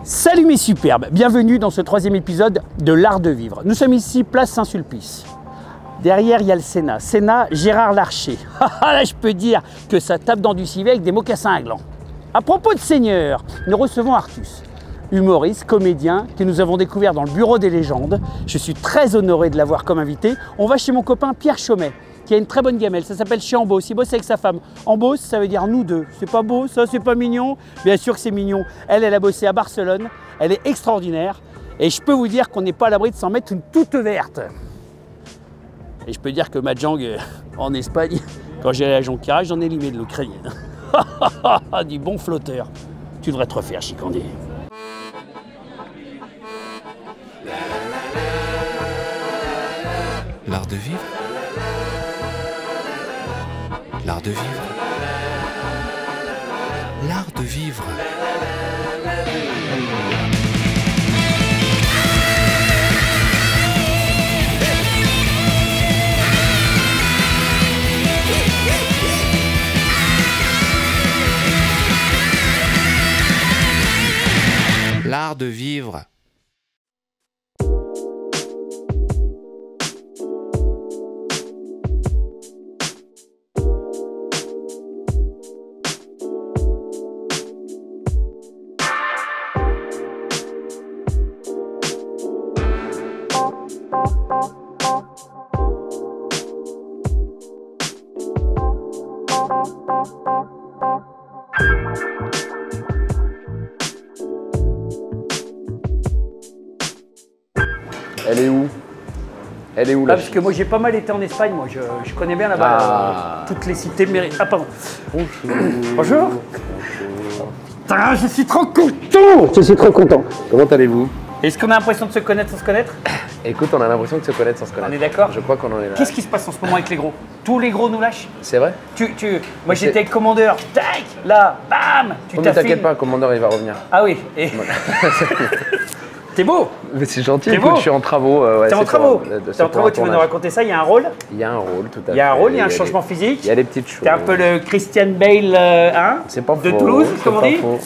Salut mes superbes, bienvenue dans ce troisième épisode de l'art de vivre. Nous sommes ici, place Saint-Sulpice. Derrière, il y a le Sénat. Sénat, Gérard Larcher. Là, je peux dire que ça tape dans du civet avec des mocassins à gland. À propos de seigneur, nous recevons Artus, humoriste, comédien, que nous avons découvert dans le bureau des légendes. Je suis très honoré de l'avoir comme invité. On va chez mon copain Pierre Chaumet, qui a une très bonne gamelle, ça s'appelle Chez Ambos, il bosse avec sa femme. Ambos, ça veut dire nous deux. C'est pas beau, ça, c'est pas mignon? Bien sûr que c'est mignon. Elle a bossé à Barcelone, elle est extraordinaire. Et je peux vous dire qu'on n'est pas à l'abri de s'en mettre une toute verte. Et je peux dire que Mahjong, en Espagne, quand j'allais à Jonquière, j'en ai limé de l'Ukrainienne. Du bon flotteur. Tu devrais te refaire, Chicandé. L'art de vivre. L'art de vivre. L'art de vivre. L'art de vivre. Elle est où? Elle est où là? Parce que moi j'ai pas mal été en Espagne, moi je connais bien là-bas toutes les cités mérites. Ah pardon. Bonjour. Putain, je suis trop content. Je suis trop content. Comment allez-vous? Est-ce qu'on a l'impression de se connaître sans se connaître? Écoute, on a l'impression de se connaître sans se connaître. On est d'accord? Je crois qu'on en est là. Qu'est-ce qui se passe en ce moment avec les gros? Tous les gros nous lâchent? C'est vrai? Moi j'étais avec Commandeur, tac, là, bam, tu Oh, mais t'affiles. t'inquiète pas, Commandeur il va revenir. Ah oui, et... T'es beau? Mais c'est gentil, T'es écoute, beau? je suis en travaux. Ouais, T'es en c'est travaux? pour T'es en travaux, tu veux nous raconter ça? Il y a un rôle? Il y a un rôle, tout à fait. Il y a un rôle, il y a un changement physique. Il y a des petites choses. T'es un peu le Christian Bale C'est pas de faux, Toulouse, c'est comme on pas dit. faux.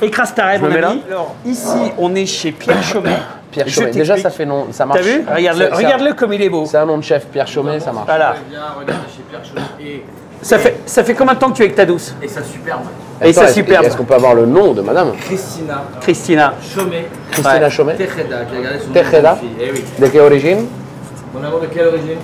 Écrase ta rêve, Je me mon mets ami. Alors, ici, on est chez Pierre Chaumet. Pierre Je Chaumet, déjà ça t'explique. fait nom, ça marche. T'as vu? Regarde-le comme il est beau. C'est un nom de chef, Pierre Chaumet, ça marche. Voilà. Regarde chez Pierre Chaumet et Ça fait combien de temps que tu es avec ta douce? sa superbe Et ça Attends, superbe. Est-ce qu'on peut avoir le nom de madame? Christina. Chaumet, Christina Ouais. Chaumet. Tejeda, qui a gardé son Tejeda. nom de fille. Eh oui. De quelle origine? Mon amour de quelle origine?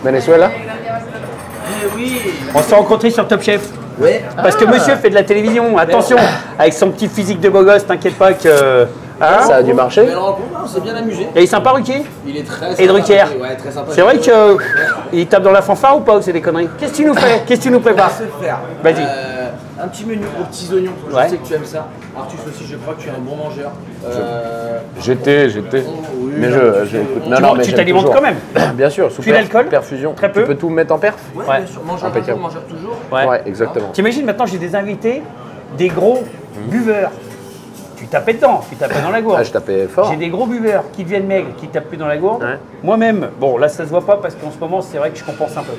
Venezuela. Eh oui. On s'est rencontrés sur Top Chef. Ouais. Parce que monsieur fait de la télévision, attention, avec son petit physique de beau gosse, t'inquiète pas que. Hein? Ça a dû marcher. Belle rencontre, on s'est bien amusé. Et il est sympa, Ruquier? Il est très sympa. Et Drucker? Ouais, très sympa. C'est vrai que il tape dans la fanfare ou pas, ou c'est des conneries? Qu'est-ce que tu nous fais? Qu'est-ce que tu nous prépares? Je sais le faire. Vas-y. Un petit menu aux petits oignons. Je Ouais. sais que tu aimes ça. Artus aussi, je crois que tu es un bon mangeur. J'étais. Oui, Mais là, écoute, Tu t'alimentes quand même? Bien sûr, sous Puis l'alcool? perfusion. Très peu. Tu peux tout mettre en perf? Ouais, Ouais. bien sûr. Mangeur un Impeccable. jour, mangeur toujours. Ouais, exactement. T'imagines maintenant, j'ai des invités, des gros buveurs. Tu tapais dedans, tu tapais dans la gourde. Ah, je tapais fort. J'ai des gros buveurs qui deviennent maigres, qui tapent plus dans la gourde. Ouais. Moi-même, bon là ça se voit pas parce qu'en ce moment c'est vrai que je compense un peu.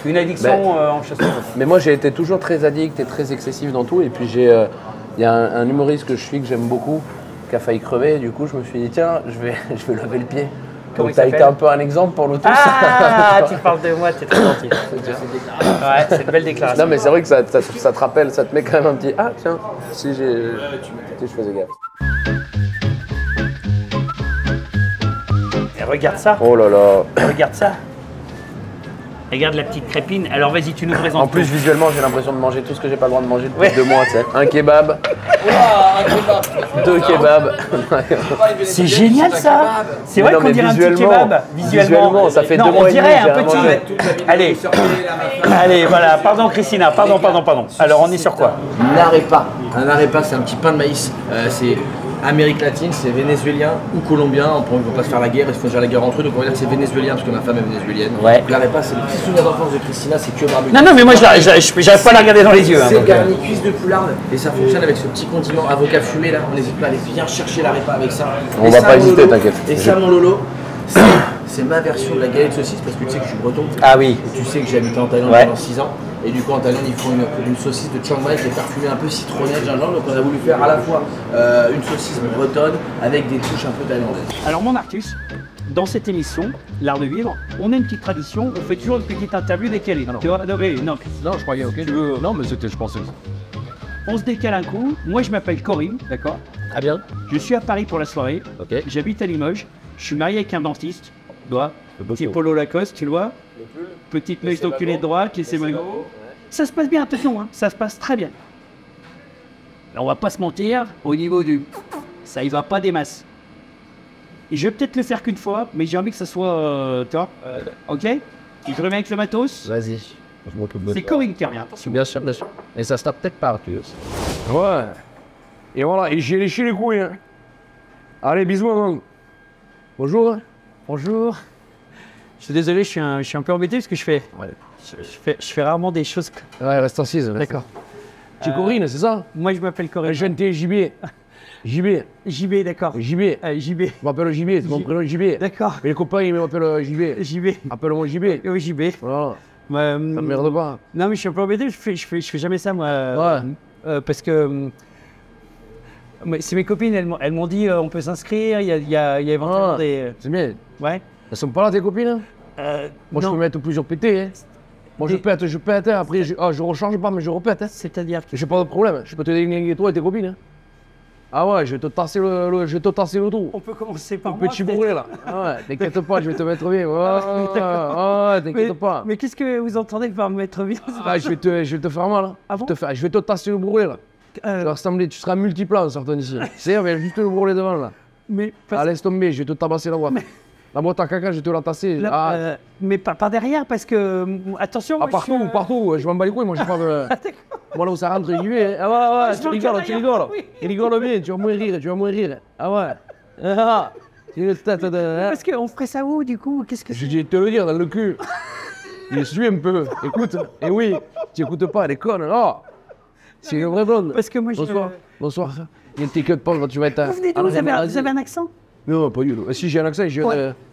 Une addiction en chasse. Mais moi, j'ai été toujours très addict et très excessif dans tout. Et puis, il y a un humoriste que je suis, que j'aime beaucoup, qui a failli crever. Et du coup, je me suis dit, tiens, je vais lever le pied. Comment Donc, il tu as été s'appelle? un peu un exemple pour nous tous. Ah, tu parles de moi, t'es très gentil. Ouais, c'est une belle déclaration. Non, mais c'est vrai que ça te rappelle, ça te met quand même un petit. Ah, tiens, si je faisais gaffe. Et regarde ça, Oh là là. regarde ça. Regarde la petite crépine. Alors vas-y, tu nous présentes. En plus, tout. visuellement, j'ai l'impression de manger tout ce que j'ai pas le droit de manger depuis Ouais. 2 mois. Tu sais. Un kebab, Ah, un kebab. 2 kebabs. C'est génial ça. C'est vrai Mais non, qu'on mais dirait un petit visuellement, kebab. visuellement, ça fait non, 2 mois on et demi, dirait j'ai un rien petit. mangé. Allez, allez, voilà. Pardon Christina, pardon. Alors on est sur quoi? N'arepa. Un arepa, c'est un petit pain de maïs. C'est Amérique latine, c'est vénézuélien ou colombien. Ils ne vont pas se faire la guerre, ils se font déjà la guerre entre eux. Donc on va dire que c'est vénézuélien parce que ma femme est vénézuélienne. Ouais. L'arepa, c'est le petit souvenir d'enfance de Christina, c'est que barbecue. Non, mais moi j'arrive pas à la regarder dans les yeux. hein, C'est donc, garni cuisse de poularde et ça fonctionne avec ce petit condiment avocat fumé là. On n'hésite pas à aller bien chercher l'arepa avec ça. On Et va ça, pas mon hésiter, Lolo, t'inquiète. Et ça, mon Lolo, c'est ma version de la galette saucisse parce que tu sais que je suis breton. Ah oui. Et tu sais que j'ai habité en Thaïlande Ouais. pendant 6 ans. Et du coup, en Thaïlande, ils font une saucisse de Chiang Mai qui est parfumée un peu citronnée, gingembre. Donc, on a voulu faire à la fois une saucisse bretonne avec des touches un peu thaïlandaises. Alors mon Artus, dans cette émission, L'Art de Vivre, on a une petite tradition, on fait toujours une petite interview décalée. Tu vois, non, je croyais, ok. Tu veux- Non, mais c'était, je pensais. on se décale un coup. Moi je m'appelle Corinne, d'accord? Très bien. Je suis à Paris pour la soirée, Ok. j'habite à Limoges, je suis marié avec un dentiste, tu vois, petit polo Lacoste, tu le vois, petite mèche d'enculé de droite, et c'est magot. Ça se passe bien, attention, hein, ça se passe très bien. Là, on va pas se mentir, au niveau du... ça y va pas des masses. Et je vais peut-être le faire qu'une fois, mais j'ai envie que ça soit, tu vois, ok? Je remets avec le matos, Vas-y. Je m'occupe de c'est ça. Corinne qui revient, attention. Bien sûr, bien sûr. Et ça se tape peut-être pas, tu sais. Ouais. Et voilà, et j'ai léché les couilles. Hein. Allez, bisous, maman. Bonjour. Bonjour. Je suis désolé, je suis un peu embêté parce que je fais rarement des choses... Ouais, reste assise. D'accord. Tu es Corinne, c'est ça? Moi, je m'appelle Corinne. Je t'ai JB. JB. JB, d'accord. JB. JB. Je m'appelle JB, c'est mon prénom JB. D'accord. Mais les copains, ils m'appellent JB. JB. Appelle-moi JB. Oui, JB. Voilà. Ça Ça me merde pas. Non, mais je suis un peu embêté, je fais jamais ça, moi. Ouais. Parce que... c'est mes copines, elles m'ont dit on peut s'inscrire, il y a éventuellement Ah. des... C'est bien. Ouais. Elles sont pas là, tes copines? Hein. Moi, je non. peux mettre plusieurs pétés. Hein. Moi, je pète. Hein. Après, je rechange pas, mais je repète. Hein. C'est-à-dire que... J'ai pas de problème. Je peux te déglinguer toi et tes copines. Hein. Ah ouais, je vais te tasser le tout. On peut commencer par moi, Petit peut-être. bourré là. Ah ouais, t'inquiète pas, je vais te mettre bien. Ouais, t'inquiète pas. Mais qu'est-ce que vous entendez par me mettre bien? Ah, je vais te faire mal. Hein. Ah bon Je vais te tasser le bourrelet là. Tu vas ressembler, tu seras multiplan certain ici. C'est vrai, juste le bourrelet devant là. Mais, Ah, laisse tomber, je vais te tabasser la boîte. La boîte à caca, je vais te la tasser. là, mais pas derrière, parce que... Attention, moi, partout, je suis, partout, je m'en bats les couilles, moi j'ai pas de. Moi là où ça rentre, j'y vais. Ah ouais, je tu manque rigoles, rien, tu rigoles. oui. Tu rigoles bien, tu vas moins rire. Ah ouais. Ah, tu as une tête de. Parce qu'on ferait ça où, du coup? Qu'est-ce que Je vais te le dire dans le cul. Je suis un peu. Écoute, et oui, tu écoutes pas, elle est conne. Oh, c'est une vraie blonde. Parce que moi, je... Bonsoir. Bonsoir. Il y a une ticket de Paul, tu vas être. Vous venez d'où? Vous avez un accent? Non, pas du tout. Si j'ai un accent, je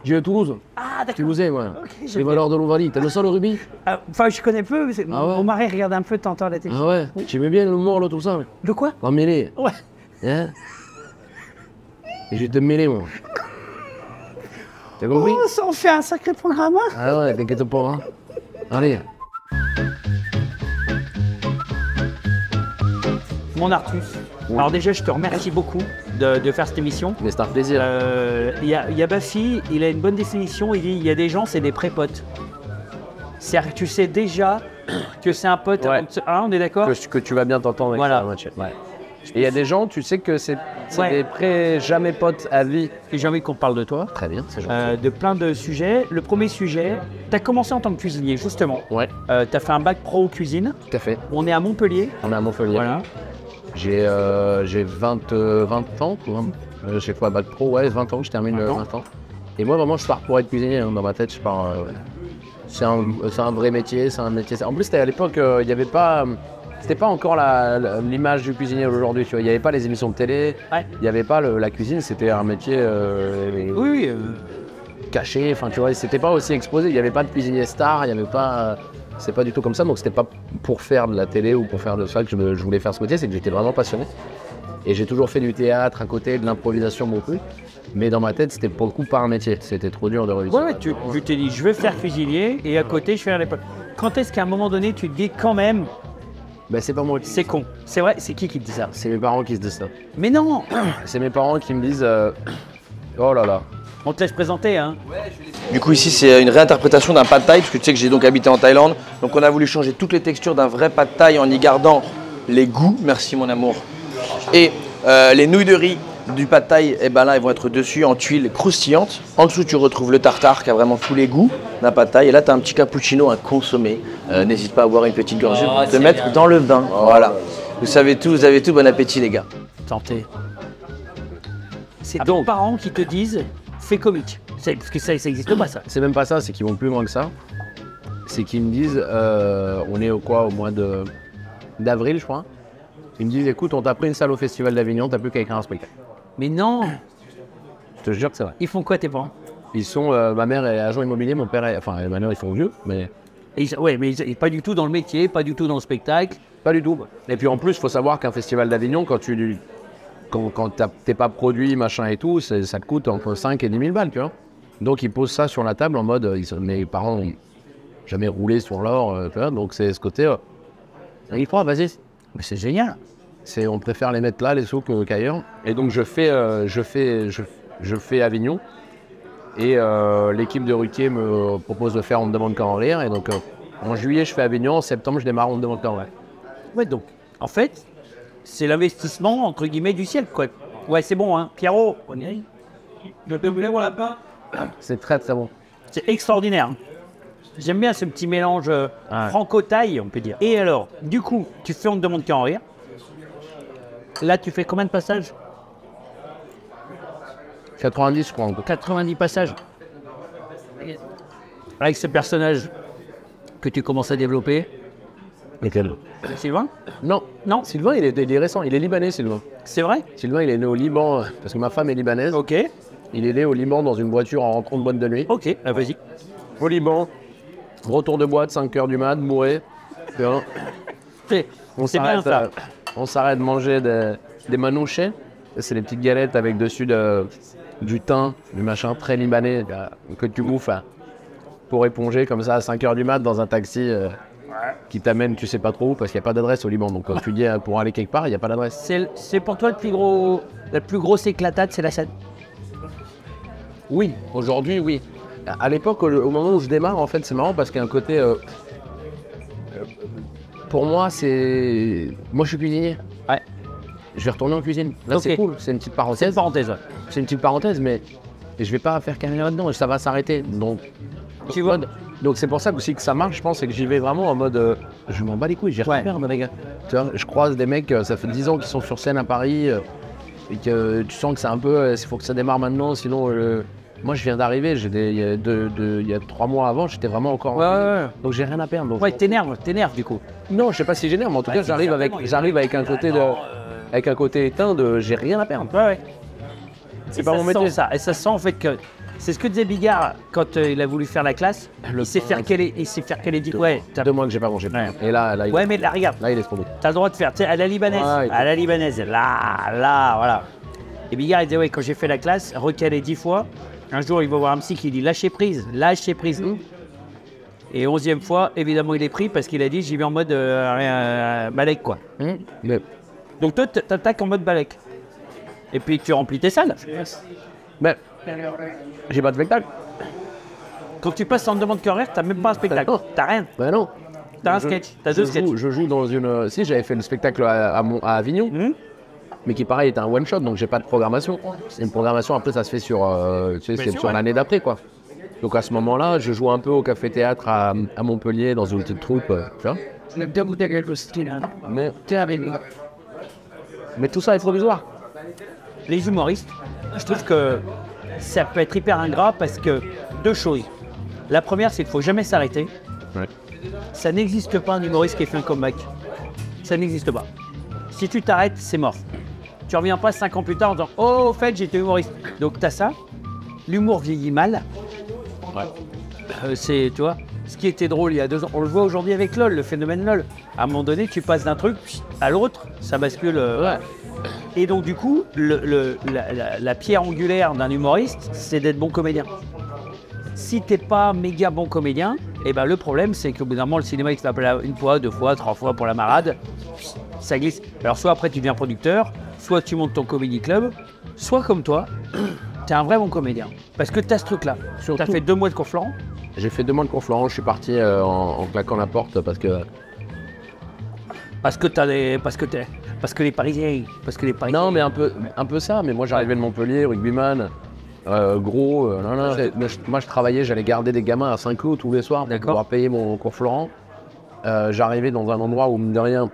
viens de Toulouse. Ah, d'accord. Toulousain, moi. Ok, Les j'aime valeurs de l'Ovalie. T'as le sol, le rubis? Enfin, je connais peu, mais Ah ouais. mon mari regarde un peu de temps en temps la télé. Ah ouais. J'aimais bien l'humour, là, tout ça. De quoi? En mêlée. Ouais. Hein? Et je vais te mêler, moi. T'as compris? Oh, ça en fait un sacré programme, hein? Ah ouais, t'inquiète pas, hein. Allez. Mon Artus. Alors déjà, je te remercie beaucoup de faire cette émission. Mais c'est un plaisir. Il y a Bafi, il a une bonne définition, il dit il y a des gens, c'est des pré-potes. C'est-à-dire que tu sais déjà que c'est un pote. Ouais. Hein, on est d'accord? Que tu vas bien t'entendre avec Voilà. ça, Mathieu. Ouais. Et il y a des gens, tu sais que c'est Ouais. des jamais potes à vie. Et j'ai envie qu'on parle de toi, Très bien, c'est gentil. de plein de sujets. Le premier sujet, tu as commencé en tant que cuisinier, justement. Ouais, Tu as fait un bac pro cuisine. tout à fait. On est à Montpellier. On est à Montpellier. Voilà. J'ai 20 ans. J'ai fait un bac pro, ouais, 20 ans, je termine 20 ans. Et moi, vraiment, je pars pour être cuisinier. Hein, dans ma tête, je pars. C'est un vrai métier, c'est un métier. En plus, c'était à l'époque, il n'y avait pas. C'était pas encore l'image du cuisinier aujourd'hui, tu vois. Il n'y avait pas les émissions de télé, Ouais. il n'y avait pas la cuisine, c'était un métier Oui, caché. Enfin, tu vois, c'était pas aussi exposé. Il n'y avait pas de cuisinier star, il n'y avait pas. C'est pas du tout comme ça, donc c'était pas pour faire de la télé ou pour faire de ça que je voulais faire ce métier, c'est que j'étais vraiment passionné. Et j'ai toujours fait du théâtre à côté, de l'improvisation beaucoup. Mais dans ma tête, c'était pour le coup pas un métier. C'était trop dur de réussir. ouais, je t'ai dit, je veux faire cuisinier et à côté, je fais un époque. Quand est-ce qu'à un moment donné, tu te dis quand même, Ben, c'est pas moi qui. c'est con? C'est vrai, c'est qui te dit ça? C'est mes parents qui se disent ça. Mais non! C'est mes parents qui me disent oh là là. On te laisse présenter, hein? Du coup, ici, c'est une réinterprétation d'un pad thai, parce que tu sais que j'ai donc habité en Thaïlande. Donc, on a voulu changer toutes les textures d'un vrai pad thai en y gardant les goûts. Merci, mon amour. Et les nouilles de riz du pad thai, eh ben là, elles vont être dessus en tuiles croustillantes. En dessous, tu retrouves le tartare qui a vraiment tous les goûts d'un pad thai. Et là, tu as un petit cappuccino, un consommé. N'hésite pas à boire une petite gorgée pour te mettre dans le bain. Voilà. Vous avez tout. Bon appétit, les gars. Tenter. C'est tes parents qui te disent, fais comique. Parce que ça existe pas, ça. C'est même pas ça, c'est qu'ils vont plus loin que ça. C'est qu'ils me disent on est au mois d'avril, je crois. Ils me disent écoute, on t'a pris une salle au Festival d'Avignon, t'as plus qu'à écrire un spectacle. Mais non! Je te jure que c'est vrai. Ils font quoi, tes parents? Ils sont, ma mère est agent immobilier, mon père est, enfin ma mère ils sont vieux, mais Ouais, mais pas du tout dans le métier, pas du tout dans le spectacle. Pas du tout. Et puis en plus, il faut savoir qu'un festival d'Avignon, quand t'es pas produit, machin et tout, ça te coûte entre 5 et 10 000 balles, tu vois. Donc ils posent ça sur la table en mode, mes parents n'ont jamais roulé sur l'or, tu vois, donc c'est ce côté, il faut, vas-y. Mais c'est génial. On préfère les mettre là, les sous, qu'ailleurs. Et donc je fais Avignon. Et l'équipe de Ruquier me propose de faire On ne demande qu'à en rire. Et donc en juillet, je fais Avignon. En septembre, je démarre On ne demande qu'à en rire. Ouais, donc, en fait, c'est l'investissement, entre guillemets, du ciel, quoi. Ouais, c'est bon, hein. Pierrot, on y je te voulais voir là-bas. C'est très très bon. C'est extraordinaire. J'aime bien ce petit mélange franco-thaï, on peut dire. Et alors, du coup, tu fais On ne demande qu'à en rire. Là, tu fais combien de passages? 90, je crois. 90 passages. Avec ce personnage que tu commences à développer. Lequel? Sylvain? Non. Non. Sylvain, il est récent. Il est libanais, Sylvain. C'est vrai? Sylvain, il est né au Liban, parce que ma femme est libanaise. Ok. Il est né au Liban dans une voiture en rentrant de boîte de nuit. Ok, vas-y. Au Liban, retour de boîte, 5 h du mat, bourré. C'est bien ça. On s'arrête manger des manouchés. C'est des petites galettes avec dessus du thym, du machin très libanais que tu bouffes pour éponger comme ça à 5 h du mat dans un taxi qui t'amène tu sais pas trop où parce qu'il n'y a pas d'adresse au Liban. Donc quand tu dis pour aller quelque part, il n'y a pas d'adresse. C'est pour toi la plus grosse éclatade, c'est la scène? Oui, aujourd'hui oui. À l'époque, au moment où je démarre, en fait, c'est marrant parce qu'il y a un côté... pour moi, c'est... Moi, je suis cuisinier. Ouais. Je vais retourner en cuisine. Là, Ok. c'est cool. C'est une petite parenthèse. C'est une parenthèse, ouais. C'est une petite parenthèse, mais je vais pas faire carrière là-dedans. Ça va s'arrêter. Donc, Tu vois. Donc, c'est pour ça aussi que ça marche, je pense, c'est que j'y vais vraiment en mode... je m'en bats les couilles, j'ai rien à faire, les gars. Tu vois, je croise des mecs, ça fait 10 ans qu'ils sont sur scène à Paris, et que tu sens que c'est un peu... Il faut que ça démarre maintenant, sinon... Moi, je viens d'arriver, il y a 3 mois avant, j'étais vraiment encore... Ouais. Donc, j'ai rien à perdre. Donc, Ouais, t'énerves du coup. non, je sais pas si j'énerve, mais en tout cas, j'arrive avec un côté avec un côté éteint de j'ai rien à perdre. Ouais. C'est pas mon métier. Ça. Et ça sent en fait que... C'est ce que disait Bigard quand il a voulu faire la classe. Il sait faire qu'elle est dit. Ouais, 2 mois que j'ai pas mangé. Ouais. Et là, ouais, mais là, regarde. Là, il est trop beau. T'as le droit de faire, tu sais, à la libanaise. Ouais, à la libanaise, là, voilà. Et Bigard, il disait, ouais, quand j'ai fait la classe, recalé 10 fois, un jour, il va voir un psy qui dit, lâchez prise. Et 11e fois, évidemment, il est pris parce qu'il a dit, j'y vais en mode balèque, quoi. Mais, Donc toi, t'attaques en mode balèque. Et puis, tu remplis tes salles. mais j'ai pas de spectacle. Quand tu passes en demande carrière, t'as même pas un spectacle. T'as rien. Ben non. T'as un sketch. T'as 2 sketchs. Je joue dans une... Si, j'avais fait le spectacle à Avignon. Mais qui pareil est un one shot, donc j'ai pas de programmation. C'est une programmation, après ça se fait sur, sur l'année d'après quoi. Donc à ce moment-là, je joue un peu au café-théâtre à Montpellier dans une petite troupe, tu vois. Mais tout ça est provisoire. Les humoristes, je trouve que ça peut être hyper ingrat parce que 2 choses. La première, c'est qu'il faut jamais s'arrêter. Ouais. Ça n'existe pas un humoriste qui ait fait un comeback. Ça n'existe pas. Si tu t'arrêtes, c'est mort. Tu reviens pas 5 ans plus tard en disant « Oh, au fait, j'étais humoriste ». Donc t'as ça. L'humour vieillit mal. Ouais. C'est, tu vois, ce qui était drôle il y a 2 ans. On le voit aujourd'hui avec LOL, le phénomène LOL. À un moment donné, tu passes d'un truc à l'autre, ça bascule. Ouais. Et donc du coup, la pierre angulaire d'un humoriste, c'est d'être bon comédien. Si t'es pas méga bon comédien, et ben le problème c'est qu'au bout d'un moment le cinéma il t'appelle 1 fois, 2 fois, 3 fois pour la marade, ça glisse. Alors soit après tu deviens producteur, soit tu montes ton comedy club, soit comme toi, t'es un vrai bon comédien. Parce que t'as ce truc là. T'as fait 2 mois de cours Florent. J'ai fait 2 mois de cours Florent, je suis parti en claquant la porte parce que les Parisiens. Non mais un peu ça, mais moi j'arrivais de Montpellier, rugbyman. Moi je travaillais, j'allais garder des gamins à Saint-Cloud tous les soirs pour pouvoir payer mon cours Florent. J'arrivais dans un endroit où, mine de rien,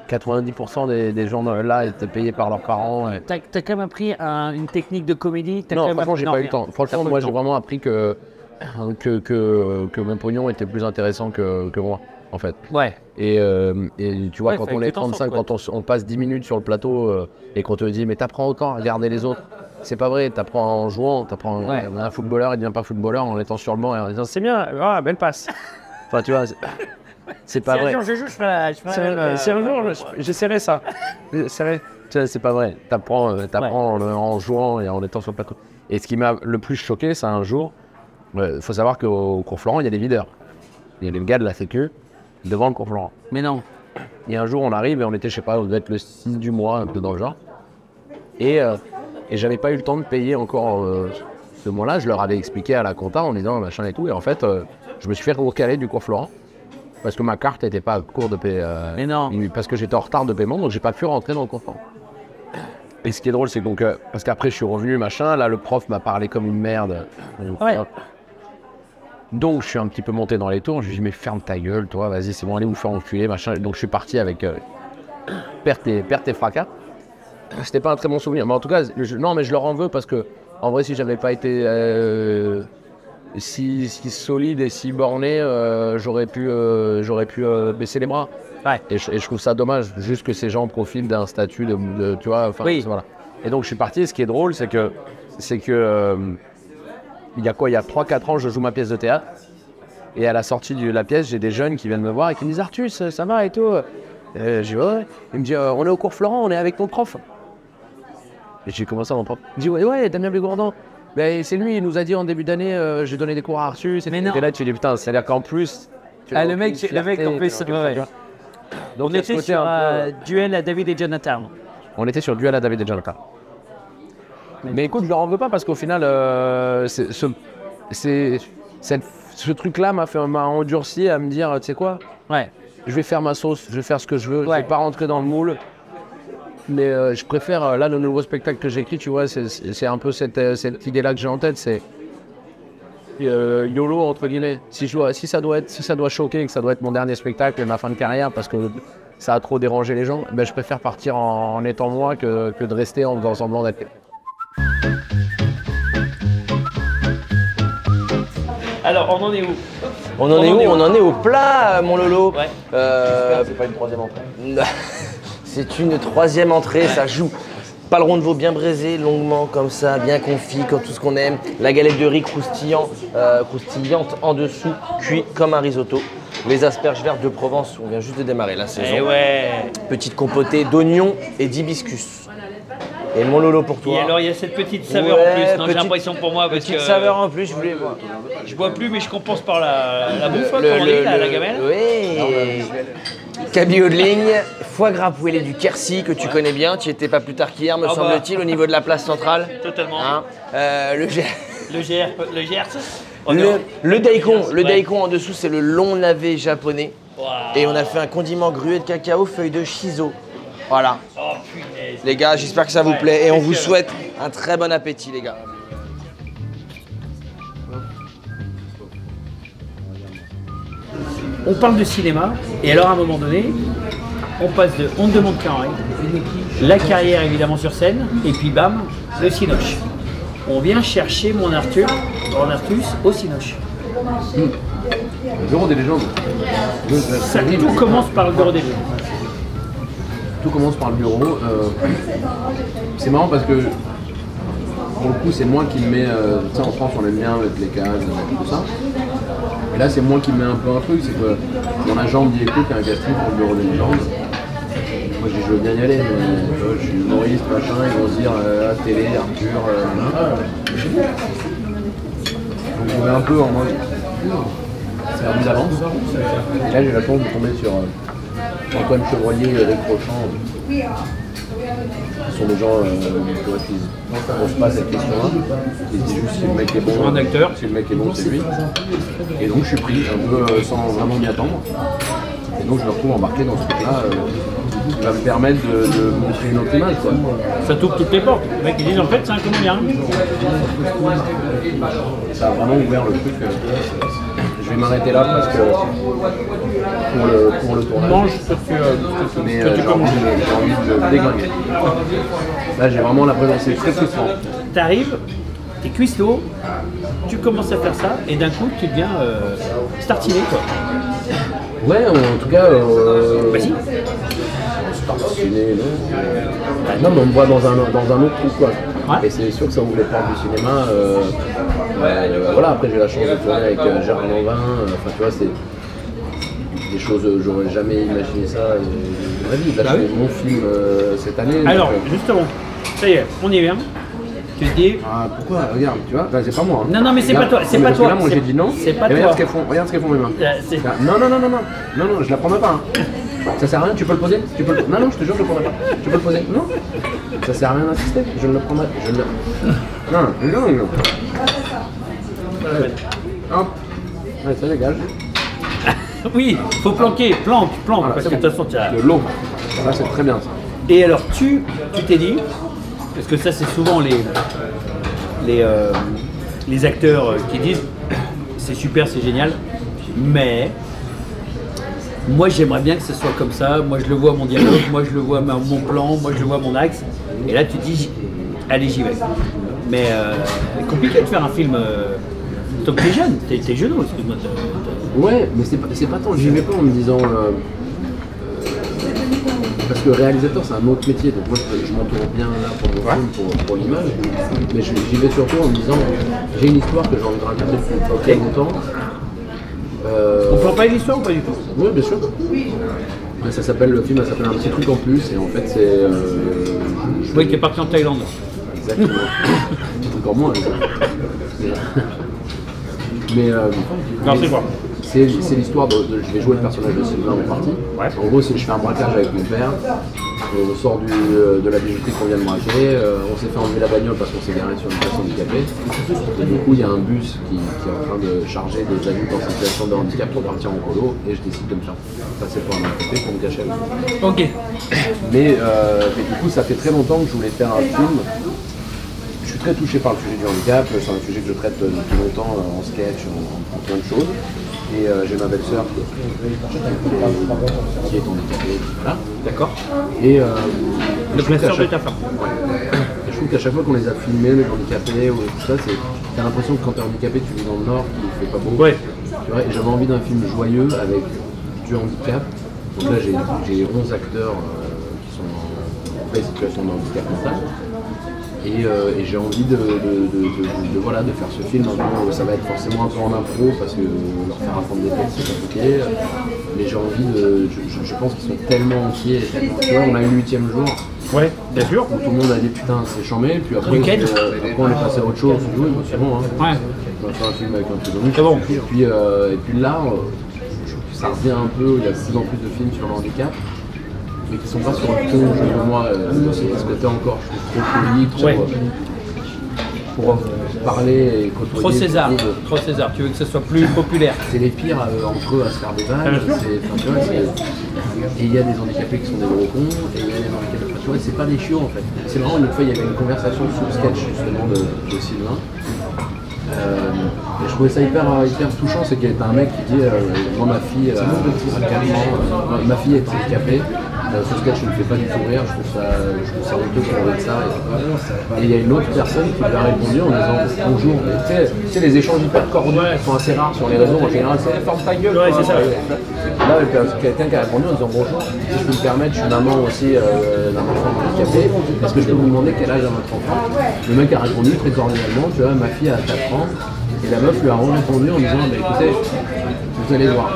90% des gens là étaient payés par leurs parents. T'as quand même appris une technique de comédie. Non, franchement, j'ai pas eu le temps. Franchement, moi j'ai vraiment appris que mon pognon était plus intéressant que moi, en fait. Ouais. Et tu vois, quand on est 35, quand on passe 10 minutes sur le plateau et qu'on te dit, mais t'apprends autant à regarder les autres. C'est pas vrai, t'apprends en jouant, un footballeur, il devient pas footballeur en étant sur le banc et en disant c'est bien, belle passe. Enfin, tu vois, c'est pas vrai. je joue, je ferai la C'est un jour, j'essaierai ça. J'essaierai. Tu sais, c'est pas vrai. T'apprends en jouant et en étant sur le plateau. Et ce qui m'a le plus choqué, c'est un jour, il faut savoir qu'au cours Florent, il y a des videurs. Il y a les gars de la sécu devant le cours Florent. Mais non. Et un jour, on arrive et on était, je sais pas, on devait être le 6 du mois, un peu dans le genre. Et j'avais pas eu le temps de payer encore ce mois-là. Je leur avais expliqué à la compta en disant machin et tout. Et en fait, je me suis fait recaler du cours Florent. Parce que ma carte n'était pas à court de paiement. Mais non. Parce que j'étais en retard de paiement, donc j'ai pas pu rentrer dans le cours Florent. Et ce qui est drôle, c'est que donc, parce qu'après je suis revenu, machin, là le prof m'a parlé comme une merde. Ouais. Donc je suis un petit peu monté dans les tours, je lui ai dit mais ferme ta gueule, toi, vas-y, c'est bon, allez vous faire enculer, machin. Donc je suis parti avec perte et fracas. C'était pas un très bon souvenir, mais en tout cas, non, mais je leur en veux parce que, en vrai, si j'avais pas été si solide et si borné, j'aurais pu baisser les bras. Ouais. Et je trouve ça dommage, juste que ces gens profitent d'un statut de tu vois, enfin, Oui. voilà. Et donc je suis parti, et ce qui est drôle, c'est que il y a 3-4 ans, je joue ma pièce de théâtre, et à la sortie de la pièce, j'ai des jeunes qui viennent me voir et qui me disent « Artus, ça va et tout ?» Je dis « Ouais. » Il me dit « On est au cours Florent, on est avec ton prof. » Et j'ai commencé à mon prof. Il me dit « Ouais, Damien Bégourdin. Ben, c'est lui, il nous a dit en début d'année, j'ai donné des cours à Artus. » Mais non. Et là, tu dis « Putain, c'est-à-dire qu'en plus… » Le mec en plus, ouais. Donc, On était sur duel à David et Jonathan. On était sur duel à David et Jonathan. Mais écoute, je leur en veux pas parce qu'au final, ce truc-là m'a endurci à me dire, tu sais quoi, Ouais. je vais faire ma sauce, je vais faire ce que je veux, je vais pas rentrer dans le moule. Mais je préfère, là, le nouveau spectacle que j'écris, tu vois, c'est un peu cette idée-là que j'ai en tête, c'est YOLO, entre guillemets. Si ça doit choquer, que ça doit être mon dernier spectacle et ma fin de carrière parce que ça a trop dérangé les gens, ben, je préfère partir en étant moi que de rester en faisant semblant d'être. Alors, on en est où? On en est au plat, mon Lolo. Ouais. C'est pas une troisième entrée. C'est une troisième entrée, ça joue. Paleron de veau bien braisé, longuement comme ça, bien confit, comme tout ce qu'on aime. La galette de riz croustillante en dessous, cuit comme un risotto. Les asperges vertes de Provence, on vient juste de démarrer la saison. Eh ouais. Petite compotée d'oignons et d'hibiscus. Et mon Lolo pour toi. Et alors, il y a cette petite saveur en plus. Non, j'ai l'impression pour moi parce petite que saveur en plus, je voulais voir. je bois plus, mais je compense par la bouffe, comme on dit, la gamelle. Oui. Cabillaud de ligne, foie gras poêlé du Quercy que tu connais bien. Tu y étais pas plus tard qu'hier, me semble-t-il, au niveau de la place centrale. Totalement. Hein, Le GR. le daikon en dessous, c'est le long navet japonais. Wow. Et on a fait un condiment grué de cacao, feuille de shiso. Voilà. Oh punaise. Les gars, j'espère que ça vous plaît et on vous souhaite un très bon appétit, les gars. On parle de cinéma, et alors à un moment donné, on passe de On ne demande qu'un rêve, la carrière évidemment sur scène, et puis bam, le Cinoche. On vient chercher mon Artus au Cinoche. Le bureau des légendes. Tout commence par le bureau des légendes. Tout commence par le bureau. C'est marrant parce que pour le coup, c'est moi qui me mets. Tu sais, en France, on aime bien mettre les cases, tout ça. Et là, c'est moi qui me mets un peu un truc. C'est que mon agent me dit écoute, il y a un casting pour le bureau des légendes. Moi, je veux bien y aller, mais je suis humoriste, machin. Ils vont se dire télé, Arthur. Donc, je vais un peu en mode. C'est un d'avance. Et là, j'ai la chance de tomber sur Antoine Chevrolier et Eric Rochant. Ce sont des gens qui ne posent pas cette question-là. Ils se disent juste si le mec est bon, un acteur. Si le mec est bon, c'est lui. Et donc je suis pris un peu sans vraiment m'y attendre. Et donc je me retrouve embarqué dans ce truc-là qui va me permettre de montrer une autre image, quoi. Ça t'ouvre toutes les portes. Les mecs ils disent en fait c'est un comédien. Ça a vraiment ouvert le truc. Je vais m'arrêter là parce que pour le tournage. Mange ce que Mais tu j'ai peux manger. envie de déglinguer. Là j'ai vraiment la présence, c'est très frustrant. T'arrives, t'es cuistot, tu commences à faire ça, et d'un coup tu deviens startiné quoi. Ouais, en tout cas. Vas-y. Ciné, non, mais on me voit dans un autre truc quoi. Ouais. Et c'est sûr que ça ouvre les portes du cinéma. Voilà, après j'ai la chance de tourner avec Gérard Lanvin. Enfin tu vois, des choses, j'aurais jamais imaginé ça de ma vie. Là, Bah je oui. fais mon film cette année. Alors, donc, justement, ça y est, on y vient. Tu te dis. ah, pourquoi? Regarde, tu vois, c'est pas moi. Hein. Non, non, mais c'est Regarde, pas toi, c'est mais pas parce que toi. Là, moi, j'ai dit non. C'est pas Et regarde toi. ce qu'elles font, regarde ce qu'elles font mes mains. C'est- Non, je la prends même pas. Hein. Ça sert à rien, tu peux le poser. Non, non, je te jure, je le prendrai pas. Tu peux le poser. Non, ça sert à rien d'insister. Je ne le prendrai. Non. Hop. Ouais, ça dégage. Oui, faut planquer, planque, Voilà, parce c'est que de bon. toute façon, tu as. De l'eau. Ça, c'est très bien ça. Et alors, tu t'es dit, parce que ça, c'est souvent les acteurs qui disent c'est super, c'est génial, mais moi, j'aimerais bien que ce soit comme ça. Moi, je le vois mon dialogue, moi, je le vois mon plan, moi, je le vois mon axe. Et là, tu te dis, allez, j'y vais. Mais c'est compliqué de faire un film. Donc, t'es jeune, t'es jeune, excuse-moi. Ouais, mais c'est pas tant, j'y vais pas en me disant. Parce que réalisateur, c'est un autre métier, donc moi je m'entoure bien là pour mon film, pour l'image, mais j'y vais surtout en me disant j'ai une histoire que j'ai envie de raconter depuis très longtemps. On peut en parler de l'histoire ou pas du tout? Oui, bien sûr. Ouais, le film s'appelle Un petit truc en plus, et en fait c'est. Oui, qui est parti en Thaïlande. Exactement. Encore moins. Mais. Non, c'est quoi? C'est l'histoire je vais jouer le personnage de Sylvain en partie. Ouais. En gros, je fais un braquage avec mon père. On sort de la bijouterie qu'on vient de braquer. On s'est fait enlever la bagnole parce qu'on s'est garé sur une place handicapée. Et du coup, il y a un bus qui est en train de charger des adultes en situation de handicap pour partir en colo. Et je décide de me faire passer pour un handicapé pour me cacher avec. Ok. Mais du coup, ça fait très longtemps que je voulais faire un film. Je suis très touché par le sujet du handicap. C'est un sujet que je traite depuis longtemps en sketch, en plein de choses. Et j'ai ma belle-sœur qui est handicapée, voilà. D'accord. Et Donc la sœur de ta femme. et je trouve qu'à chaque fois qu'on les a filmés, les handicapés ou tout ça, t'as l'impression que quand t'es handicapé, tu vis dans le Nord, qu'il fait pas beau. Ouais. Tu vois, et j'avais envie d'un film joyeux avec du handicap. Donc là, j'ai 11 acteurs qui sont en vraie situation de handicap mental. Et j'ai envie de faire ce film un peu, ça va être forcément un peu en impro parce que leur faire apprendre des textes c'est compliqué, mais j'ai envie je pense qu'ils sont tellement entiers, tu vois, on a eu le 8e jour Ouais, bien sûr. où tout le monde a dit putain c'est chambé, puis après, Week-end. après on est passé à autre chose, on dit oui bah, c'est bon, hein. Ouais. On va faire un film avec un pseudonyme, C'est bon. et puis là, je trouve que ça revient un peu, il y a de plus en plus de films sur le handicap. Mais qui sont pas sur le ton, je veux moi, c'est ce côté encore, je trouve trop comique, pour parler et côtoyer. Trop César. beaucoup de- Trop César. Tu veux que ce soit plus populaire. C'est les pires entre eux à se faire des vannes. bien sûr. Et il y a des handicapés qui sont des gros cons, et il y a des handicapés. Tu vois, c'est pas des chiots en fait. C'est vraiment une fois, il y avait une conversation sous le sketch justement de Sylvain. Et je trouvais ça hyper touchant, c'est qu'il y a un mec qui dit moi ma fille a 4 ans, ma fille est handicapée. Ce sketch ne me fait pas du tout rire, je trouve ça honteux qu'on ait de ça. Et il y a une autre personne qui lui a répondu en disant bonjour, mais tu sais les échanges hyper coordonnés sont assez rares sur les réseaux en général, c'est ferme ta gueule. Ouais, quoi. c'est ça. Là, il y a quelqu'un qui a répondu en disant bonjour, si je peux me permettre, je suis maman aussi d'un enfant handicapé, est-ce que je peux vous demander quel âge a votre enfant? Le mec a répondu très cordialement, tu vois, ma fille a 4 ans, et la meuf lui a répondu en disant bah, écoutez, vous allez voir.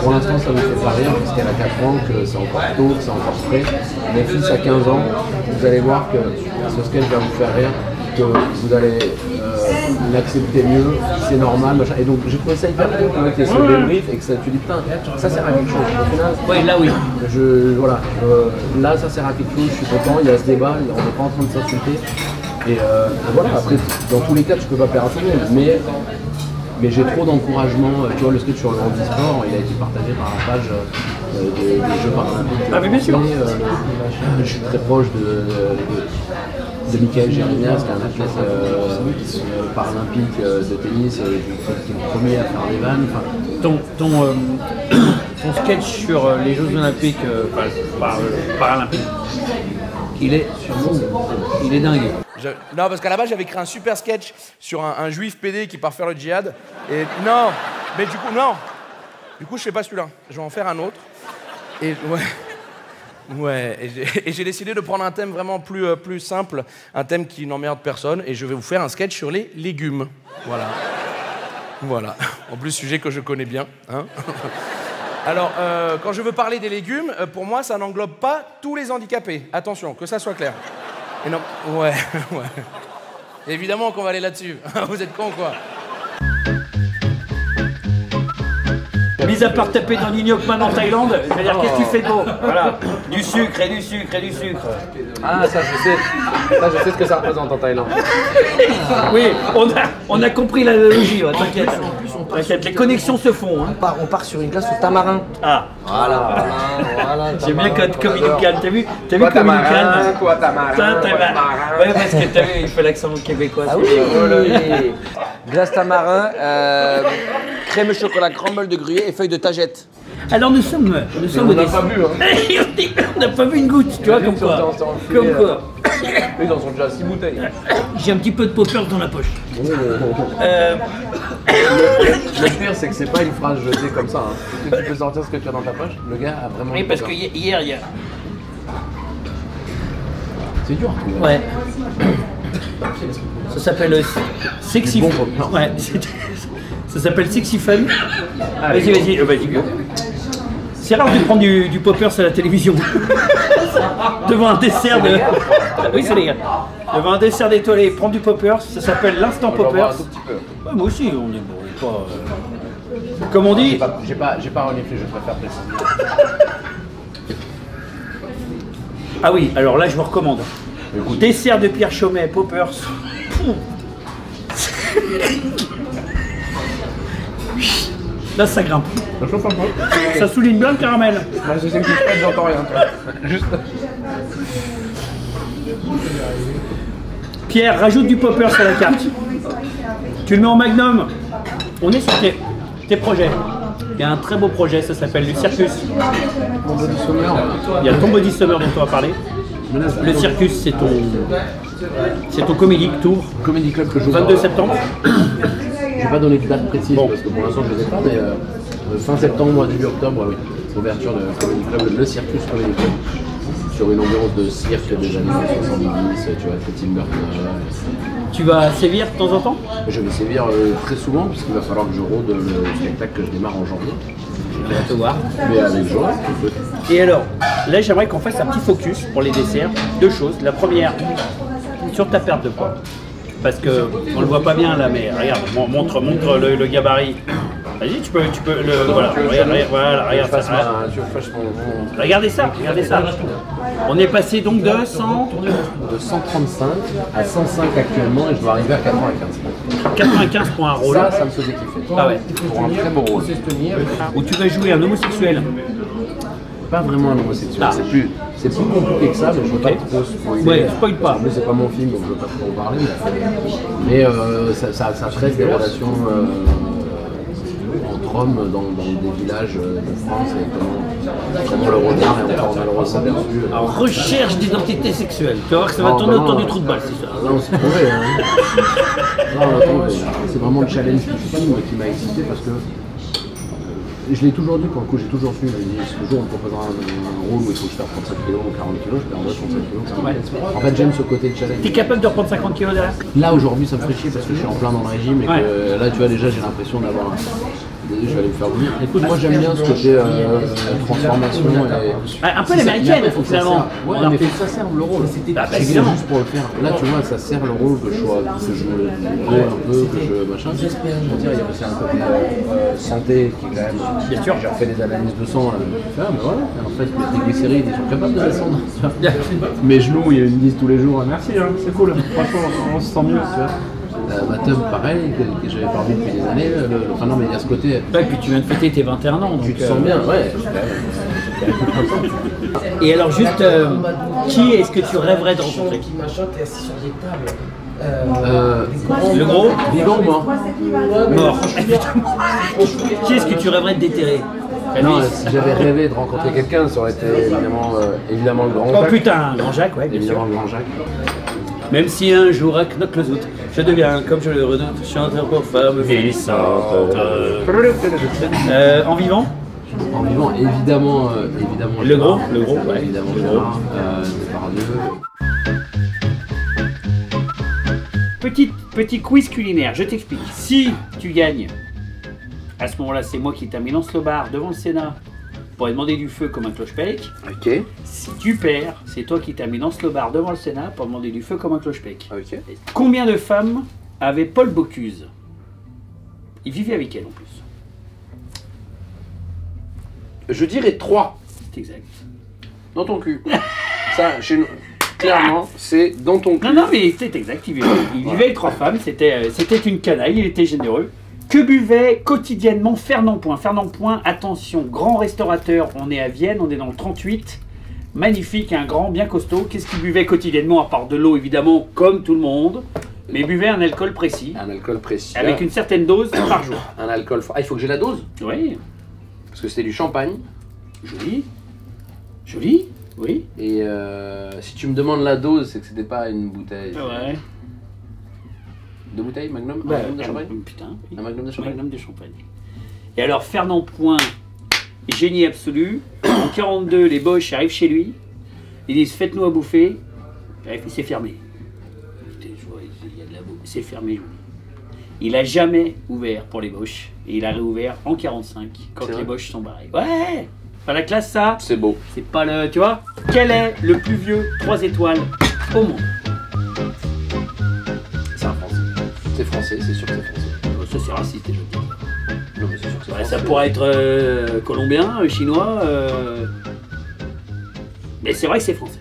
Pour l'instant, ça ne me fait pas rire puisqu'elle a 4 ans, que c'est encore tôt, que c'est encore frais. Mon fils a 15 ans, vous allez voir que ce sketch va vous faire rire, que vous allez l'accepter mieux, c'est normal, machin. Et donc j'ai trouvé ça hyper cool qu'il y ait ce débrief et que ça, tu dis putain, ça sert à quelque chose. Au final, Ouais, là oui. là ça sert à quelque chose, je suis content, il y a ce débat, on n'est pas en train de s'insulter. Et voilà, après, dans tous les cas, tu peux pas plaire à tout le monde, mais j'ai trop d'encouragement. Tu vois, le sketch sur le handisport, il a été partagé par la page des Jeux paralympiques. Ah, mais bien sûr. Je suis très proche de Michael Jérémias, qui est un athlète paralympique de tennis, qui est le premier à faire des vannes. Enfin, Ton sketch sur les Jeux Olympiques, paralympiques, il est dingue. Non, parce qu'à la base, j'avais créé un super sketch sur un juif PD qui part faire le djihad. Et non, mais du coup, non. Du coup, je fais pas celui-là. Je vais en faire un autre. Et ouais. Et j'ai décidé de prendre un thème vraiment plus simple, un thème qui n'emmerde personne. Et je vais vous faire un sketch sur les légumes. Voilà. En plus, sujet que je connais bien. Hein. Alors, quand je veux parler des légumes, pour moi, ça n'englobe pas tous les handicapés. Attention, que ça soit clair. Et non, ouais, ouais. Évidemment qu'on va aller là-dessus. Vous êtes cons, quoi. Mis à part taper dans l'Ignokman en Thaïlande, je veux dire, qu'est-ce que tu fais de beau? Voilà, du sucre et du sucre et du sucre. Ah, ça je sais. Ça je sais ce que ça représente en Thaïlande. Oui, on a compris l'analogie, ouais, t'inquiète. T'inquiète, les connexions se font. Hein. On part sur une glace au tamarin. Ah, Voilà. j'aime bien quand Communican, t'as vu Quoi Communican? tamarin, quoi tamarin, Ouais, parce que t'as vu, il fait l'accent québécois. Ah oui, oui. Glace tamarin, crème au chocolat, crumble de gruyère et feuilles de tagette. Alors nous sommes On n'a pas bu, hein. on n'a pas vu une goutte, tu vois, comme quoi. Comme quoi. Ils en sont déjà 6 bouteilles. J'ai un petit peu de poppers dans la poche. Le pire, c'est que c'est pas une phrase jetée comme ça. Hein. Que tu peux sortir ce que tu as dans ta poche. Le gars a vraiment. Oui, dit parce ça. que hier, il y a. C'est dur. Ouais. Ça s'appelle Sexy Bon Fun. popcorn. Ouais. Ça s'appelle Sexy Fun. Vas-y. C'est rare de prendre du poppers à la télévision. Devant un dessert de. Oui, c'est les gars. Devant un dessert d'étoilé, prendre du poppers, ça s'appelle l'instant On va boire poppers. un tout petit peu. Ouais, moi aussi, on est pas. Comme on dit. J'ai pas reniflé, je préfère préciser. Ah oui, alors là, je vous recommande. Dessert de Pierre Chaumet, poppers. Là, ça grimpe. Ça chauffe un peu. Ça souligne bien le caramel. Moi, je sais que je suis j'entends rien. Toi. Juste. Pierre, rajoute du popper sur la carte. Tu le mets en magnum. On est sur tes projets. Il y a un très beau projet, ça s'appelle le Circus. Il y a ton Body Summer dont on va parler. Le Circus, c'est ton comédie tour. Comedy Club que je joue. 22 septembre. J'ai pas donné de date précise parce que pour l'instant je les ai pas, mais fin septembre, début octobre, oui. Ouverture de Comedy Club, le Circus Comedy Club. Sur une ambiance de cirque des années 70, tu vois, Tim Burton. Tu vas sévir de temps en temps? Je vais sévir très souvent puisqu'il va falloir que je rôde le spectacle que je démarre en janvier. On va te voir. Mais avec joie. Et alors, là j'aimerais qu'on fasse un petit focus pour les desserts. Deux choses. La première, sur ta perte de poids. Parce que on le voit pas bien là, mais regarde, montre le gabarit. Vas-y, tu peux voilà, regarde ça. Regardez ça. On est passé donc de 135 à 105 actuellement et je dois arriver à 95. 95 pour un rôle. Ça me faisait kiffer. Ah ouais. Pour un très beau rôle. Où tu vas jouer un homosexuel. Pas vraiment un homosexuel, Ah. c'est plus compliqué que ça, mais je veux pas trop spoiler. Ouais, spoil pas. Mais c'est pas mon film, donc je veux pas trop en parler. Mais ça traite des relations entre hommes dans des villages de France et comment le regard est encore malheureusement perçu. Alors, recherche d'identité sexuelle. Tu vas voir que ça va tourner autour du trou de balle, c'est ça. Là, on s'est trouvé. Hein. Là, on a trouvé. C'est vraiment le challenge du film qui m'a excité parce que je l'ai toujours dit, pour le coup, j'ai toujours su. J'ai dit, si le jour on me proposera un rôle où il faut que je fasse 35 kg ou 40 kg, je perdrai 35 kg. En fait, j'aime ce côté de challenge. T'es capable de reprendre 50 kilos derrière? Là, aujourd'hui, ça me ferait chier parce que je suis en plein dans le régime et que là, tu vois, déjà, j'ai l'impression d'avoir. Je vais aller me faire bouillir. Écoute, moi j'aime bien ce côté transformation et. Un peu l'américaine, finalement. Ouais, mais faut que ça serve le rôle. C'est évidemment. juste pour le faire. Là, tu vois, ça sert le rôle que je me un peu, que je machin. Je veux dire, il y a aussi un côté santé qui est quand même. Bien sûr. J'ai refait des analyses de sang. Mais voilà. En fait, mes triglycérides, ils sont capables de descendre. Mes genoux, ils me disent tous les jours merci, hein, c'est cool. Franchement, on se sent mieux, tu vois. Ma teub, pareil, que j'avais pas vu depuis des années. Enfin, non, mais il y a ce côté. Ouais, puis tu viens de fêter tes 21 ans. Donc, Tu te sens bien, ouais. Et alors, juste, qui est-ce que tu rêverais de rencontrer? Le gros? Vivant ou mort? Mort. Qui est-ce que tu rêverais de déterrer? Non, si j'avais rêvé de rencontrer quelqu'un, ça aurait été évidemment le grand Oh Jacques. putain, Grand Jacques, ouais, bien sûr. Évidemment le grand Jacques. Même si un jour à Knock-le-Zout, je deviens, comme je le redoute, chanteur pour femme vieillissante. En vivant? En vivant, évidemment Le gros, Gérard. ouais. Évidemment Le Gérard, Depardieu. Petit quiz culinaire, je t'explique. Si tu gagnes, à ce moment-là, c'est moi qui termine en slobard devant le Sénat pour demander du feu comme un cloche-bec. Ok. Si tu perds, c'est toi qui t'as mis dans ce bar devant le Sénat pour demander du feu comme un cloche-bec. Ok. Et combien de femmes avait Paul Bocuse? Il vivait avec elle en plus. Je dirais 3 C'est exact. dans ton cul. Ça, chez nous, clairement, c'est dans ton cul. Non, non, mais c'est exact. Il vivait avec 3 femmes. C'était une canaille. Il était généreux. Que buvait quotidiennement Fernand Point? Fernand Point, attention, grand restaurateur. On est à Vienne, on est dans le 38. Magnifique, un grand, bien costaud. Qu'est-ce qu'il buvait quotidiennement, à part de l'eau, évidemment, comme tout le monde, mais il buvait un alcool précis, Un alcool précis. avec une certaine dose par jour. Un alcool fort. Ah, il faut que j'ai la dose? Oui, Parce que c'était du champagne. joli. Joli, oui. Et si tu me demandes la dose, c'est que c'était pas une bouteille. Ouais. 2 bouteilles, Magnum? Un Bah, Magnum de champagne? putain, oui. Un Magnum de champagne? Magnum de champagne. Et alors, Fernand Point, génie absolu. En 42, les Boches arrivent chez lui. Ils disent faites-nous à bouffer. C'est fermé. Je vois, il y a de la bouffe. C'est fermé. Il a jamais ouvert pour les Boches. Et il a réouvert en 45 quand C'est les vrai Boches sont barrés. Ouais. Pas la classe ça. C'est beau. C'est pas le. Tu vois. Quel est le plus vieux 3 étoiles au monde? C'est un français. C'est français, c'est sûr que c'est français. Ça c'est raciste déjà. Non, mais c'est sûr que c'est Ouais, français. ça pourrait être colombien, chinois. Mais c'est vrai que c'est français.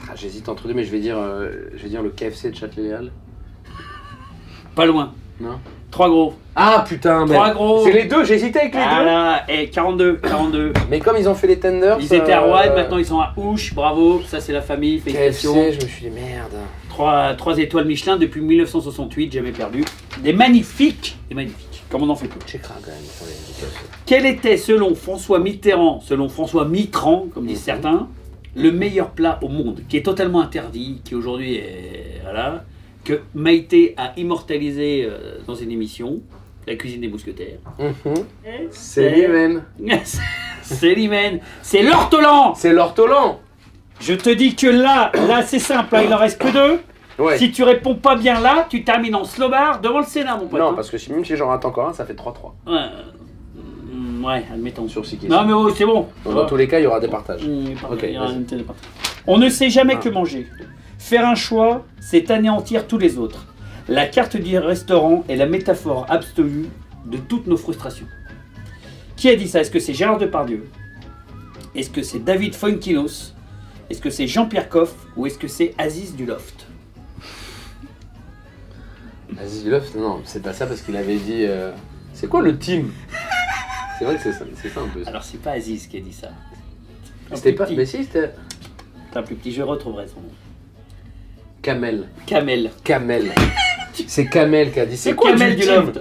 Ah, j'hésite entre deux, mais je vais dire le KFC de Châtelet-Léal. Pas loin. Non? 3 gros. Ah putain, Trois gros. c'est les deux, j'hésitais avec les deux. Voilà, et 42, 42. Mais comme ils ont fait les tenders. Ils étaient à Rouen, maintenant ils sont à Ouche, bravo, ça c'est la famille, félicitations. KFC, je me suis dit merde. 3 étoiles Michelin depuis 1968, jamais perdu. Des magnifiques, comme on en fait peu. J'écrase quand même sur les KFC. Quel était, selon François Mitterrand, comme disent certains, le meilleur plat au monde, qui est totalement interdit, qui aujourd'hui est. Voilà, que Maïté a immortalisé dans une émission, La cuisine des mousquetaires. C'est l'hymen. C'est l'hymen, c'est l'ortolan. C'est l'ortolan. Je te dis que là c'est simple, là, il en reste que 2. Ouais. Si tu réponds pas bien là, tu termines en slobard devant le Sénat, mon pote. Non, hein. parce que même si j'en rate encore un, ça fait 3-3. Ouais, admettons. Sur 6 questions. Non mais oh, c'est bon. Donc, dans tous les cas, il y aura des partages. Ok, Ok, vas-y. On ne sait jamais que manger. Faire un choix, c'est anéantir tous les autres. La carte du restaurant est la métaphore absolue de toutes nos frustrations. Qui a dit ça? Est-ce que c'est Gérard Depardieu? Est-ce que c'est David Fontkinos? Est-ce que c'est Jean-Pierre Coff? Ou est-ce que c'est Aziz du Loft? Aziz Dulof, non, c'est pas ça parce qu'il avait dit. C'est quoi le team? C'est vrai que c'est ça un peu. Ça. Alors c'est pas Aziz qui a dit ça. C'était pas. Petit. Mais si, c'était. C'est un plus petit, je retrouverai son nom. Kamel. Kamel. Kamel. C'est Kamel qui a dit. C'est Kamel du Loft.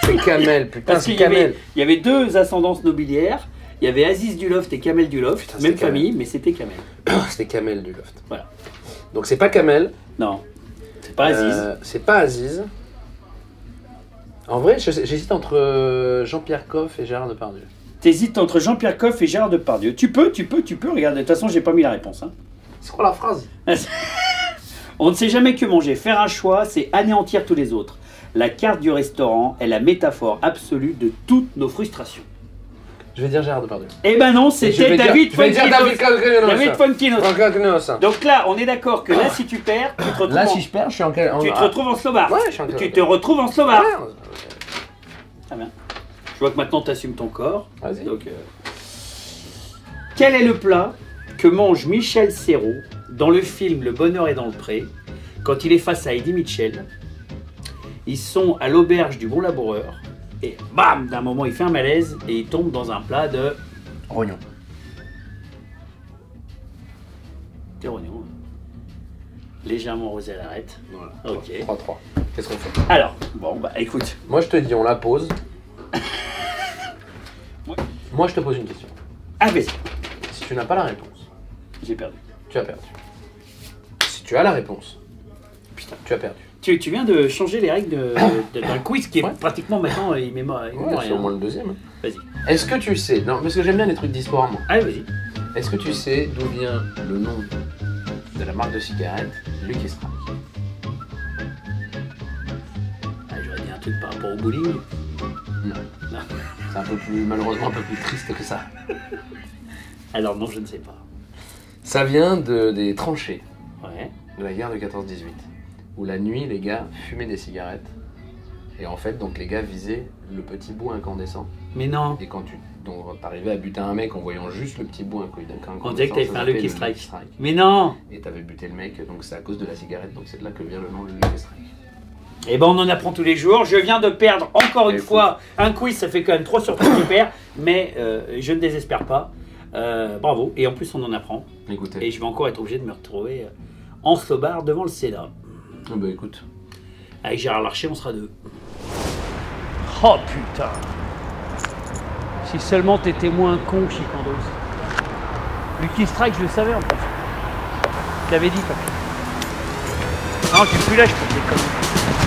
C'est Kamel, putain, Parce c'est qu'il y avait, Kamel. il y avait 2 ascendances nobiliaires. Il y avait Aziz du Loft et Kamel du Loft. Putain, Même c'était famille, mais c'était Kamel. C'était Kamel du Loft. Voilà. Donc c'est pas Kamel. Non, c'est pas Aziz. C'est pas Aziz. En vrai, j'hésite entre Jean-Pierre Coff et Gérard Depardieu. T'hésites entre Jean-Pierre Coff et Gérard Depardieu. Tu peux. Regarde, de toute façon, j'ai pas mis la réponse. Hein. C'est quoi la phrase? On ne sait jamais que manger. Faire un choix, c'est anéantir tous les autres. La carte du restaurant est la métaphore absolue de toutes nos frustrations. Je vais dire Gérard Depardieu. Eh ben non, c'était David Fontkinos. Fontkinos. Donc là, on est d'accord que là, si tu perds, tu te retrouves, Là, si je perds, je suis en quel. tu te retrouves en slobard. Ouais, je suis en Tu te retrouves en slobard. Ouais, Très bien. Je vois que maintenant tu assumes ton corps. Vas-y. Donc, quel est le plat que mange Michel Serrault dans le film Le Bonheur est dans le pré quand il est face à Eddie Mitchell? Ils sont à l'auberge du Bon Laboureur et bam, d'un moment il fait un malaise et il tombe dans un plat de Rognon. des rognons. Légèrement rosé à l'arête. Voilà. Ok. 3-3. Qu'est-ce qu'on fait? Alors, bon bah écoute. Moi, je te dis, on la pose. Ouais. Moi, je te pose une question. Ah vas-y, Si tu n'as pas la réponse, j'ai perdu. tu as perdu. Si tu as la réponse, putain, tu as perdu. Tu viens de changer les règles d'un quiz qui est Ouais. pratiquement maintenant il met Ouais, c'est rien. au moins le deuxième. hein. Vas-y. Est-ce que tu sais, non, parce que j'aime bien les trucs d'histoire, moi. Allez, vas-y. Est-ce que tu sais d'où vient le nom de la marque de cigarette Lucky Strike? Ah, j'aurais dit un truc par rapport au bowling. Non. Non. C'est un peu plus, malheureusement, un peu plus triste que ça. Alors non, je ne sais pas. Ça vient des tranchées Ouais. de la guerre de 14-18, où la nuit, les gars fumaient des cigarettes. Et en fait, donc les gars visaient le petit bout incandescent. Mais non. Et quand tu arrivais à buter un mec en voyant juste le petit bout incandescent, On dirait que t'avais ça fait un s'appelait Lucky le Strike. Mais non. Et t'avais buté le mec, donc c'est à cause de la cigarette, donc c'est de là que vient le nom de Lucky Strike. Eh ben on en apprend tous les jours. Je viens de perdre encore une fois un quiz, ça fait quand même 3 sur 3 que je perds, mais je ne désespère pas. Bravo. Et en plus on en apprend. Écoutez. Et je vais encore être obligé de me retrouver en slobard devant le Sénat. Ah bah écoute. Avec Gérard Larcher, on sera 2. Oh putain. Si seulement t'étais moins con, Chicandos. Lucky Strike, je le savais en plus. Je t'avais dit, papy. Non, j'ai plus là, je peux te déconner.